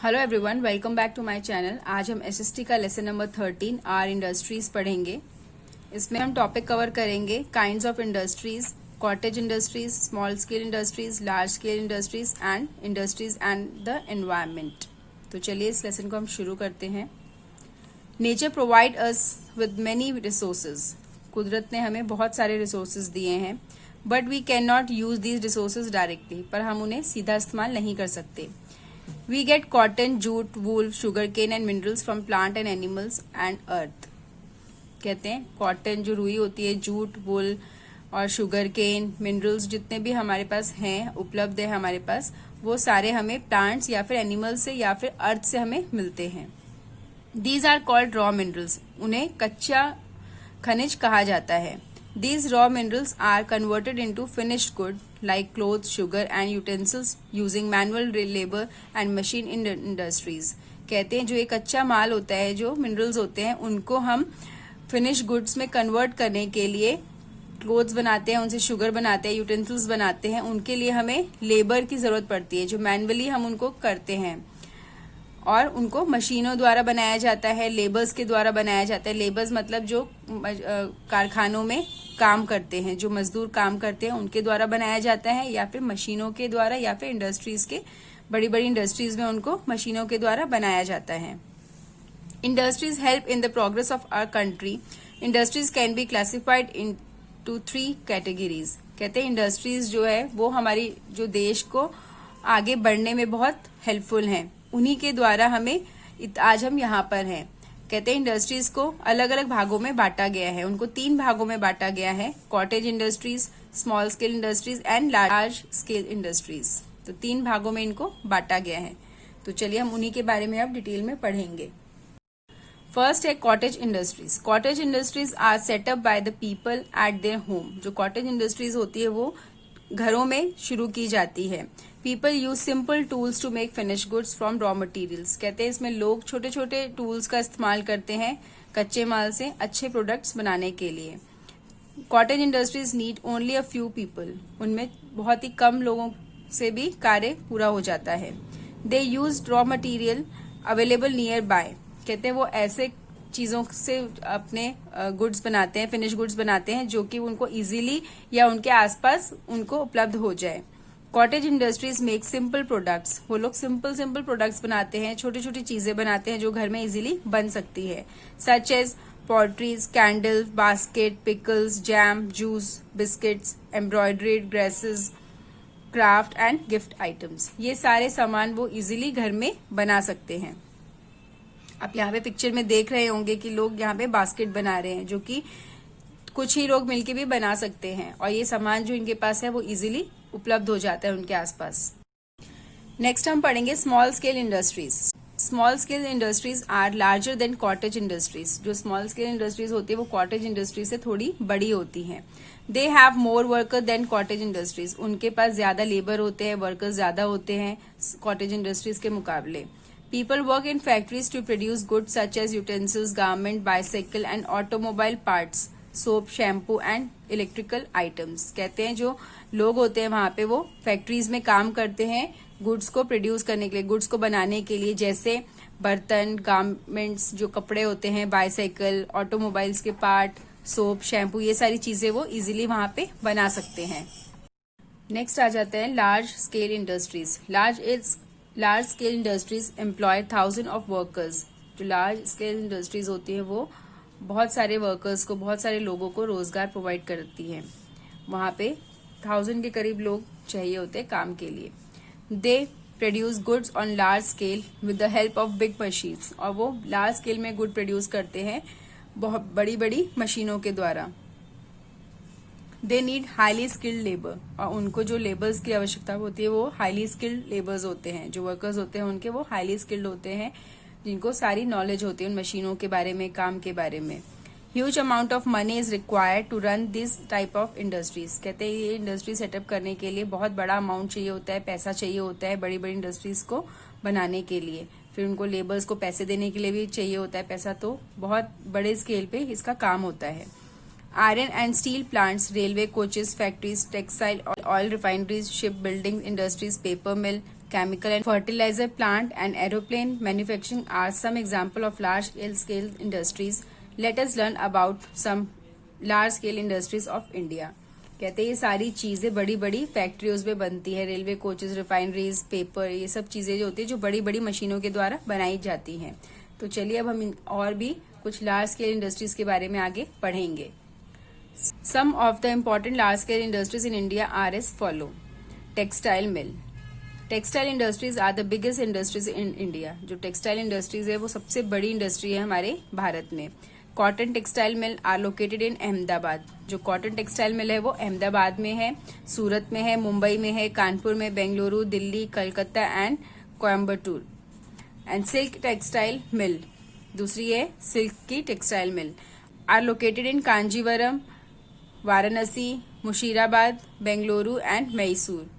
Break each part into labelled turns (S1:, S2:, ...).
S1: Hello everyone, welcome back to my channel. आज हम SST का लेसन नंबर 13 आर इंडस्ट्रीज पढ़ेंगे। इसमें हम टॉपिक कवर करेंगे kinds of industries, cottage industries, small scale industries, large scale industries and the environment. तो चलिए इस लेसन को हम शुरू करते हैं। Nature provide us with many resources. कुदरत ने हमें बहुत सारे रिसोर्सेज दिए हैं, but we can not use these resources directly. पर हम उन्हें सीधा इस्तेमाल नहीं कर सकते। We get cotton, jute, wool, sugarcane and minerals from plant and animals and earth। कहते हैं कॉटन जो रुई होती है, जूट, वुल और शुगर केन, मिनरल्स जितने भी हमारे पास हैं, उपलब्ध है हमारे पास, वो सारे हमें प्लांट्स या फिर एनिमल्स से या फिर अर्थ से हमें मिलते हैं। These are called raw minerals. उन्हें कच्चा खनिज कहा जाता है। These raw minerals are converted into finished good like clothes, sugar and utensils using manual labor and machine industries। कहते हैं जो एक कच्चा माल होता है, जो मिनरल्स होते हैं, उनको हम फिनिश गुड्स में कन्वर्ट करने के लिए क्लोथ्स बनाते हैं, उनसे शुगर बनाते हैं, यूटेंसिल्स बनाते हैं। उनके लिए हमें लेबर की जरूरत पड़ती है, जो मैनुअली हम उनको करते हैं, और उनको मशीनों द्वारा बनाया जाता है, लेबर्स के द्वारा बनाया जाता है। लेबर्स मतलब जो कारखानों में काम करते हैं, जो मजदूर काम करते हैं, उनके द्वारा बनाया जाता है, या फिर मशीनों के द्वारा, या फिर इंडस्ट्रीज के, बड़ी बड़ी इंडस्ट्रीज में उनको मशीनों के द्वारा बनाया जाता है। Industries help in the progress of our country. Industries can be classified into 3 categories. कहते हैं इंडस्ट्रीज जो है वो हमारी जो देश को आगे बढ़ने में बहुत हेल्पफुल हैं। उन्हीं के द्वारा हमें आज हम यहाँ पर हैं। कहते हैं इंडस्ट्रीज को अलग अलग भागों में बांटा गया है। उनको 3 भागों में बांटा गया है, cottage industries, small scale industries and large scale industries. तो 3 भागों में इनको बांटा गया है। तो चलिए हम उन्हीं के बारे में अब डिटेल में पढ़ेंगे। फर्स्ट है cottage industries. Cottage industries are set up by the people at their home. जो कॉटेज इंडस्ट्रीज होती है वो घरों में शुरू की जाती है। People use simple tools to make finish goods from raw materials. कहते हैं इसमें लोग छोटे छोटे टूल्स का इस्तेमाल करते हैं कच्चे माल से अच्छे प्रोडक्ट्स बनाने के लिए। Cottage industries need only a few people. उनमें बहुत ही कम लोगों से भी कार्य पूरा हो जाता है। They use raw material available nearby. कहते हैं वो ऐसे चीजों से अपने गुड्स बनाते हैं, फिनिश गुड्स बनाते हैं, जो कि उनको इजीली या उनके आसपास उनको उपलब्ध हो जाए। Cottage industries make simple products. वो लोग सिंपल प्रोडक्ट्स बनाते हैं, छोटी छोटी चीजें बनाते हैं जो घर में इजीली बन सकती है, such as potteries, candle, basket, pickles, jam, juice, biscuits, embroidered dresses, craft and gift items. ये सारे सामान वो इजीली घर में बना सकते हैं। आप यहाँ पे पिक्चर में देख रहे होंगे कि लोग यहाँ पे बास्केट बना रहे हैं, जो कि कुछ ही लोग मिलके भी बना सकते हैं, और ये सामान जो इनके पास है वो इजीली उपलब्ध हो जाता है उनके आसपास। नेक्स्ट हम पढ़ेंगे small scale industries. Small scale industries are larger than cottage industries. जो स्मॉल स्केल इंडस्ट्रीज होती है वो कॉटेज इंडस्ट्री से थोड़ी बड़ी होती हैं। They have more worker than cottage industries. उनके पास ज्यादा लेबर होते हैं, वर्कर्स ज्यादा होते हैं कॉटेज इंडस्ट्रीज के मुकाबले। People work in factories to produce goods such as utensils, garment, bicycle and automobile parts, soap, shampoo and electrical items। कहते हैं जो लोग होते हैं वहां पे वो फैक्ट्रीज में काम करते हैं गुड्स को प्रोड्यूस करने के लिए, गुड्स को बनाने के लिए, जैसे बर्तन, गारमेंट्स, जो कपड़े होते हैं, बाइसाइकिल, ऑटोमोबाइल्स के पार्ट, सोप, शैम्पू, ये सारी चीजें वो इजीली वहां पे बना सकते हैं। नेक्स्ट आ जाते हैं large scale industries. Large scale industries employ 1000 of workers. जो लार्ज स्केल इंडस्ट्रीज होती है वो बहुत सारे वर्कर्स को, बहुत सारे लोगों को रोजगार प्रोवाइड करती है। वहां पे 1000 के करीब लोग चाहिए होते हैं काम के लिए। They produce goods on large scale with the help of big machines. और वो लार्ज स्केल में गुड प्रोड्यूस करते हैं बहुत बड़ी बड़ी मशीनों के द्वारा। They need highly skilled labour. और उनको जो लेबर्स की आवश्यकता होती है वो हाईली स्किल्ड लेबर्स होते हैं। जो वर्कर्स होते हैं उनके वो हाईली स्किल्ड होते हैं, जिनको सारी नॉलेज होती है उन मशीनों के बारे में, काम के बारे में। Huge amount of money is required to run this type of industries. कहते हैं ये इंडस्ट्री सेटअप करने के लिए बहुत बड़ा अमाउंट चाहिए होता है, पैसा चाहिए होता है बड़ी बड़ी इंडस्ट्रीज को बनाने के लिए। फिर उनको लेबर्स को पैसे देने के लिए भी चाहिए होता है पैसा। तो बहुत बड़े स्केल पे इसका काम होता है। Iron and steel plants, railway coaches, factories, textile, oil refineries, ship building industries, paper mill, chemical and fertilizer plant, and aeroplane manufacturing are some example of large scale industries. Let us learn about some large scale industries of India. कहते हैं ये सारी चीजें बड़ी बड़ी फैक्ट्रियों में बनती है, रेलवे कोचेस, रिफाइनरीज, पेपर, ये सब चीजें जो होती है जो बड़ी बड़ी मशीनों के द्वारा बनाई जाती हैं। तो चलिए अब हम और भी कुछ लार्ज स्केल इंडस्ट्रीज के बारे में आगे पढ़ेंगे। Some of the important large scale industries in India are as follow. Textile mill. Textile industries are the biggest industries in India. जो टेक्सटाइल इंडस्ट्रीज है वो सबसे बड़ी इंडस्ट्री है हमारे भारत में। Cotton textile mill are located in Ahmedabad. जो cotton textile मिल है वो अहमदाबाद में है, सूरत में है, मुंबई में है, कानपुर में, Bengaluru, Delhi, Calcutta and Coimbatore. And silk textile mill, दूसरी है सिल्क की textile mill, are located in Kanjeevaram, Varanasi, Mushirabad, Bengaluru and Mysore.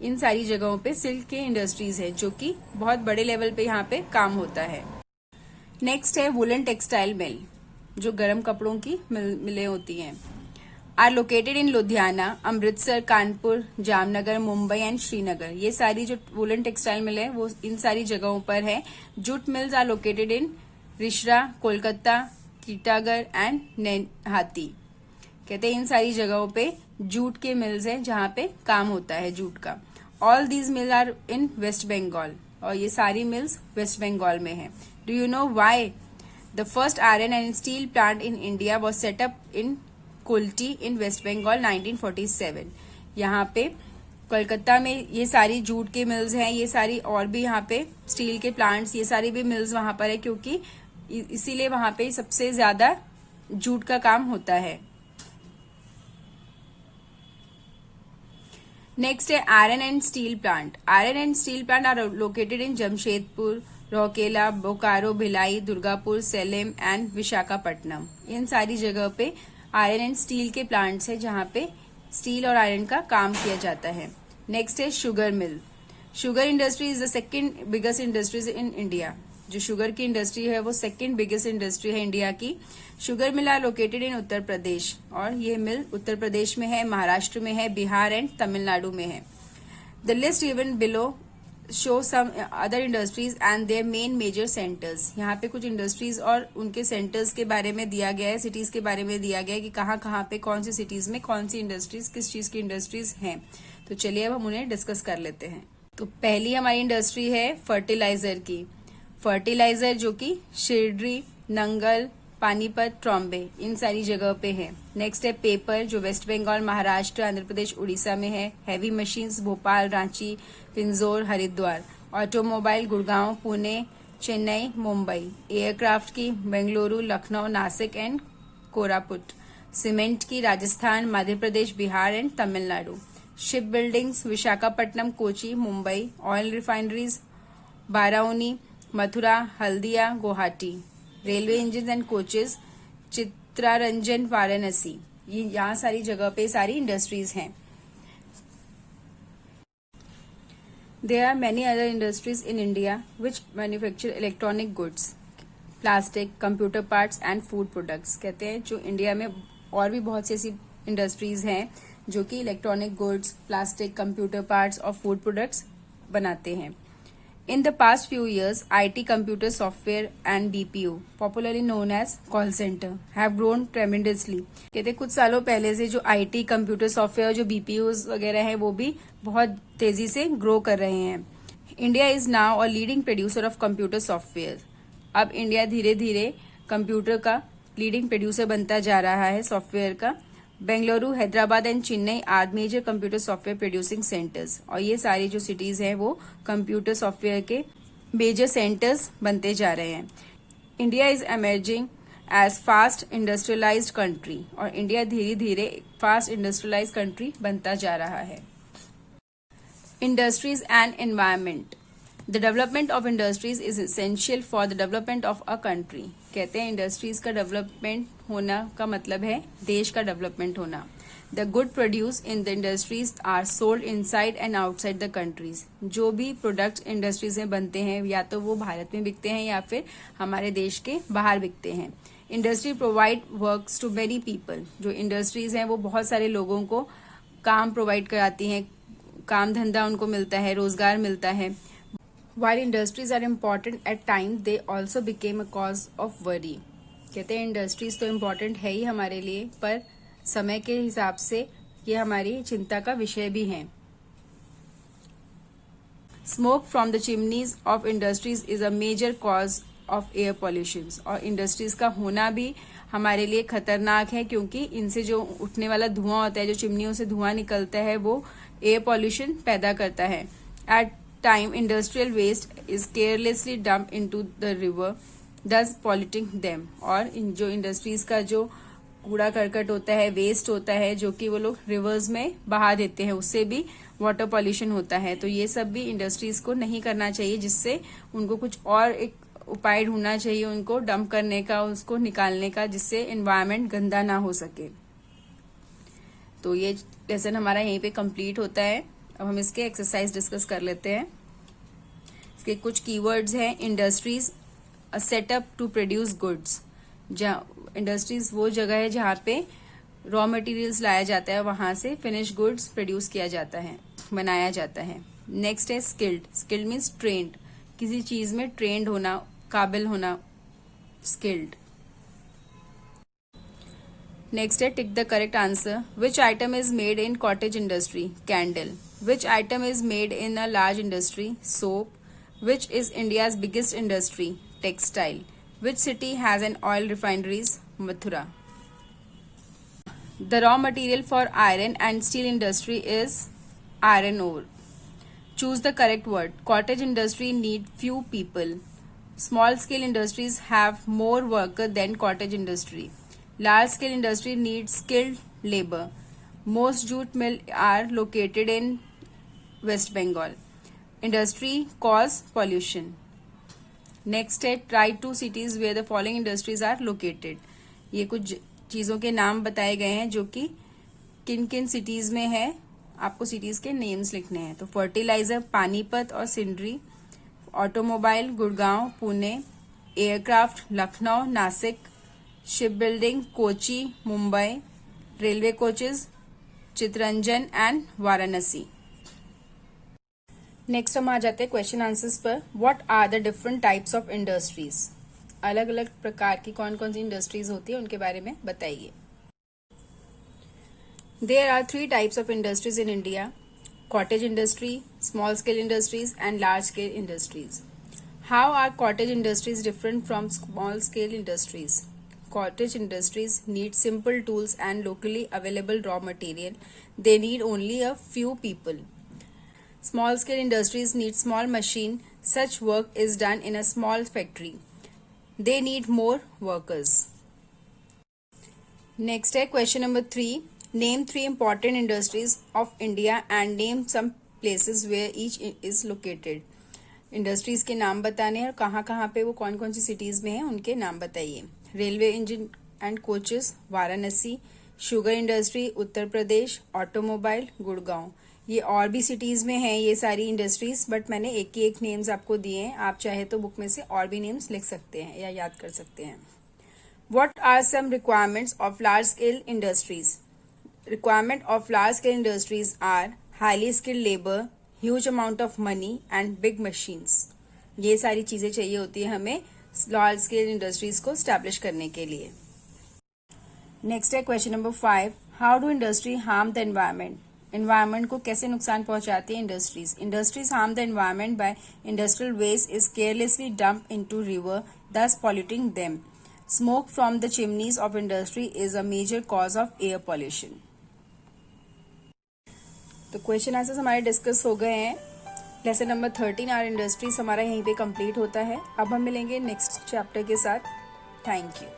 S1: इन सारी जगहों पे सिल्क के इंडस्ट्रीज है जो कि बहुत बड़े लेवल पे यहाँ पे काम होता है। नेक्स्ट है वुलन टेक्सटाइल मिल, जो गर्म कपड़ों की मिलें होती हैं, are located in Ludhiana, Amritsar, Kanpur, Jamnagar, Mumbai and Srinagar. ये सारी जो वुलन टेक्सटाइल मिल है वो इन सारी जगहों पर है। Jute mills are located in Rishra, Kolkata, Titagarh and Naihati. कहते हैं इन सारी जगहों पे जूट के मिल्स हैं जहाँ पे काम होता है जूट का। All these mills are in West Bengal, और ये सारी मिल्स वेस्ट बंगाल में है। Do you know why the first iron and steel plant in India was set up in Kulti in West Bengal 1947। यहाँ पे कोलकाता में ये सारी जूट के मिल्स हैं, ये सारी और भी यहाँ पे स्टील के प्लांट्स, ये सारी भी मिल्स वहां पर है क्योंकि इसीलिए वहां पे सबसे ज्यादा जूट का काम होता है। नेक्स्ट है iron and steel plant. Iron and steel plant are located in Jamshedpur, Rourkela, Bokaro, Bhilai, Durgapur, Salem and Visakhapatnam. इन सारी जगह पे आयरन एंड स्टील के प्लांट्स है जहाँ पे स्टील और आयरन का काम किया जाता है। नेक्स्ट है sugar mill. Sugar industry is the second biggest industries in India. जो शुगर की इंडस्ट्री है वो सेकेंड बिगेस्ट इंडस्ट्री है इंडिया की। Sugar mill are located in Uttar Pradesh, और ये मिल उत्तर प्रदेश में है, महाराष्ट्र में है, बिहार एंड तमिलनाडु में है। The list given below show some other industries and their main major centres. यहाँ पे कुछ इंडस्ट्रीज और उनके सेंटर्स के बारे में दिया गया है, सिटीज के बारे में दिया गया है कि कहाँ कहाँ पे कौन सी सिटीज में कौन सी इंडस्ट्रीज, किस चीज की इंडस्ट्रीज हैं। तो चलिए अब हम उन्हें डिस्कस कर लेते हैं। तो पहली हमारी इंडस्ट्री है फर्टिलाइजर की। फर्टिलाइजर जो कि शिरडी, नंगल, पानीपत, ट्रॉम्बे, इन सारी जगह पे है। नेक्स्ट है पेपर, जो वेस्ट बंगाल, महाराष्ट्र, आंध्र प्रदेश, उड़ीसा में है। Heavy machines Bhopal, Ranchi, Pinjore, Haridwar. Automobile Gurgaon, Pune, Chennai, Mumbai. Aircraft की बेंगलुरु, लखनऊ, नासिक एंड कोरापुट। सीमेंट की Rajasthan, Madhya Pradesh, Bihar and Tamil Nadu. Ship buildings Visakhapatnam, Kochi, Mumbai. Oil refineries Barauni, Mathura, Haldia, Guwahati. Railway engine and coaches Chittaranjan, Varanasi. ये यहाँ सारी जगह पे सारी इंडस्ट्रीज हैं। There are many other industries in India which manufacture electronic goods, plastic, computer parts and food products। कहते हैं जो इंडिया में और भी बहुत सी ऐसी इंडस्ट्रीज हैं जो कि electronic goods, plastic, computer parts और फूड प्रोडक्ट्स बनाते हैं। In the past few years, IT, computer software and BPO, popularly known as call center, have grown tremendously। कहते कुछ सालों पहले से जो IT, कंप्यूटर सॉफ्टवेयर, जो BPOs वगैरह है वो भी बहुत तेजी से ग्रो कर रहे हैं। India is now a leading producer of computer software. अब इंडिया धीरे धीरे कंप्यूटर का लीडिंग प्रोड्यूसर बनता जा रहा है सॉफ्टवेयर का। Bengaluru, Hyderabad and Chennai are major computer software producing centres. और ये सारी जो सिटीज हैं वो कंप्यूटर सॉफ्टवेयर के मेजर सेंटर्स बनते जा रहे हैं। India is emerging as fast industrialised country, और इंडिया धीरे धीरे फास्ट इंडस्ट्रियलाइज्ड कंट्री बनता जा रहा है। Industries and environment. The development of industries is essential for the development of a country. कहते हैं इंडस्ट्रीज का डेवलपमेंट होना का मतलब है देश का डेवलपमेंट होना। The good produce in the industries are sold inside and outside the countries. जो भी प्रोडक्ट्स इंडस्ट्रीज में बनते हैं या तो वो भारत में बिकते हैं या फिर हमारे देश के बाहर बिकते हैं। Industry provide works to many people. जो इंडस्ट्रीज हैं वो बहुत सारे लोगों को काम प्रोवाइड कराती हैं, काम धंधा उनको मिलता है, रोजगार मिलता है। While industries are important at times, they also became a cause of worry. कहते हैं इंडस्ट्रीज तो इम्पोर्टेंट है ही हमारे लिए, पर समय के हिसाब से ये हमारी चिंता का विषय भी है। Smoke from the chimneys of industries is a major cause of air pollution. और इंडस्ट्रीज का होना भी हमारे लिए खतरनाक है, क्योंकि इनसे जो उठने वाला धुआं होता है, जो चिमनियों से धुआं निकलता है, वो एयर पॉल्यूशन पैदा करता है। At time industrial waste is carelessly dump into the river, thus polluting them। और जो इंडस्ट्रीज का जो कूड़ा करकट होता है, वेस्ट होता है, जो कि वो लोग रिवर्स में बहा देते हैं, उससे भी वाटर पॉल्यूशन होता है। तो ये सब भी इंडस्ट्रीज को नहीं करना चाहिए, जिससे उनको कुछ और एक उपाय ढूंढना चाहिए, उनको डंप करने का, उसको निकालने का, जिससे एनवायरनमेंट गंदा ना हो सके। तो ये लेसन हमारा यहीं पे कंप्लीट होता है। अब हम इसके एक्सरसाइज डिस्कस कर लेते हैं। इसके कुछ कीवर्ड्स हैं। Industries, a setup to produce goods. जहाँ इंडस्ट्रीज वो जगह है जहाँ पे रॉ मटेरियल्स लाया जाता है, वहां से फिनिश गुड्स प्रोड्यूस किया जाता है, बनाया जाता है। नेक्स्ट है स्किल्ड। स्किल्ड मीन्स ट्रेंड, किसी चीज में ट्रेंड होना, काबिल होना, स्किल्ड। नेक्स्ट है tick the correct answer. Which item is made in cottage industry? Candle. Which item is made in a large industry? Soap. Which is India's biggest industry? Textile. Which city has an oil refineries? Mathura. The raw material for iron and steel industry is iron ore. Choose the correct word. Cottage industry need few people. Small scale industries have more worker than cottage industry. Large scale industry needs skilled labor. Most jute mill are located in West Bengal. Industry cause pollution. Next है write two cities where the following industries are located. ये कुछ चीजों के नाम बताए गए हैं जो कि किन किन सिटीज में है, आपको सिटीज के नेम्स लिखने हैं। तो फर्टिलाइजर पानीपत और Sindri, automobile Gurgaon Pune, aircraft Lucknow Nashik, ship building Kochi Mumbai, railway coaches Chittaranjan and Varanasi. Next हम आ जाते हैं क्वेश्चन आंसर्स पर। What are the different types of industries? अलग अलग प्रकार की कौन कौन सी इंडस्ट्रीज होती है, उनके बारे में बताइए। There are 3 types of industries in India: cottage industry, small scale industries and large scale industries. How are cottage industries different from small scale industries? Cottage industries need simple tools and locally available raw material. They need only a few people. Small scale industries need small machine. Such work is done in a small factory. They need more workers. Next है question number 3. Name 3 important industries of India and name some places where each is located. Industries के नाम बताने और कहाँ कहाँ पे वो कौन कौन सी सिटीज में है, उनके नाम बताइए। Railway engine and coaches Varanasi, sugar industry Uttar Pradesh, automobile Gurgaon. ये और भी सिटीज में है ये सारी इंडस्ट्रीज, बट मैंने एक ही एक नेम्स आपको दिए हैं। आप चाहे तो बुक में से और भी नेम्स लिख सकते हैं या याद कर सकते हैं। What are some requirements of large scale industries? Requirement of large scale industries are highly skilled labour, huge amount of money and big machines. ये सारी चीजें चाहिए होती है हमें लार्ज स्केल इंडस्ट्रीज को स्टैब्लिश करने के लिए। नेक्स्ट है question number 5. How do industry harm the environment? Environment को कैसे नुकसान पहुंचाती है industries? Industries harm the environment by industrial waste is carelessly dump into river, thus polluting them. Smoke from the chimneys of industry is a major cause of air pollution. तो question answers हमारे discuss हो गए हैं। Lesson number 13 are industries हमारा यहीं पे complete होता है। अब हम मिलेंगे नेक्स्ट चैप्टर के साथ। Thank you.